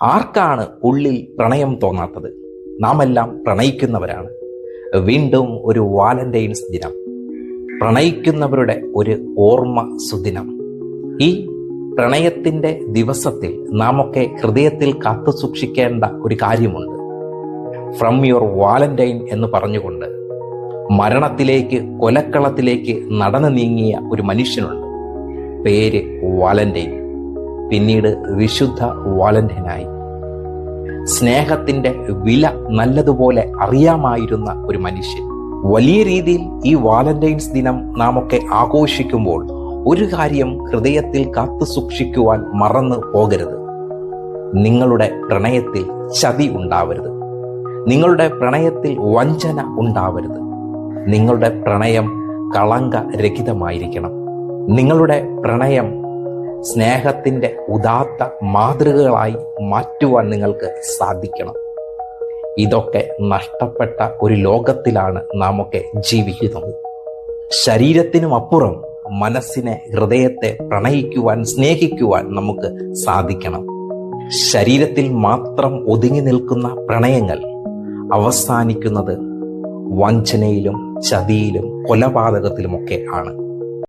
ആർക്കാണ് ഉള്ളിൽ പ്രണയം തോന്നാത്തത്? നാം എല്ലാം പ്രണയിക്കുന്നവരാണ്. വീണ്ടും ഒരു വാലന്റൈൻസ് ദിനം, പ്രണയിക്കുന്നവരുടെ ഒരു ഓർമ്മ സുദിനം. ഈ പ്രണയത്തിൻ്റെ ദിവസത്തിൽ നാമൊക്കെ ഹൃദയത്തിൽ കാത്തു സൂക്ഷിക്കേണ്ട ഒരു കാര്യമുണ്ട്. ഫ്രം യുവർ വാലന്റൈൻ എന്ന് പറഞ്ഞുകൊണ്ട് മരണത്തിലേക്ക്, കൊലക്കളത്തിലേക്ക് നടന്നു നീങ്ങിയ ഒരു മനുഷ്യനുണ്ട്. പേര് വാലന്റൈൻ. പിന്നീട് വിശുദ്ധ വാലന്റൈനായി. സ്നേഹത്തിന്റെ വില നല്ലതുപോലെ അറിയാമായിരുന്ന ഒരു മനുഷ്യൻ. വലിയ രീതിയിൽ ഈ വാലന്റൈൻസ് ദിനം നാം ഒക്കെ ആഘോഷിക്കുമ്പോൾ ഒരു കാര്യം ഹൃദയത്തിൽ കാത്തു സൂക്ഷിക്കുവാൻ മറന്നു പോകരുത്. നിങ്ങളുടെ പ്രണയത്തിൽ ചതി ഉണ്ടാവരുത്. നിങ്ങളുടെ പ്രണയത്തിൽ വഞ്ചന ഉണ്ടാവരുത്. നിങ്ങളുടെ പ്രണയം കളങ്കരഹിതമായിരിക്കണം. നിങ്ങളുടെ പ്രണയം സ്നേഹത്തിൻ്റെ ഉദാത്ത മാതൃകകളായി മാറ്റുവാൻ നിങ്ങൾക്ക് സാധിക്കണം. ഇതൊക്കെ നഷ്ടപ്പെട്ട ഒരു ലോകത്തിലാണ് നാം ഒക്കെ ജീവിക്കുന്നത്. ശരീരത്തിനും അപ്പുറം മനസ്സിനെ, ഹൃദയത്തെ പ്രണയിക്കുവാൻ, സ്നേഹിക്കുവാൻ നമുക്ക് സാധിക്കണം. ശരീരത്തിൽ മാത്രം ഒതുങ്ങി നിൽക്കുന്ന പ്രണയങ്ങൾ അവസാനിക്കുന്നത് വഞ്ചനയിലും, ചതിയിലും, കൊലപാതകത്തിലുമൊക്കെ ആണ്.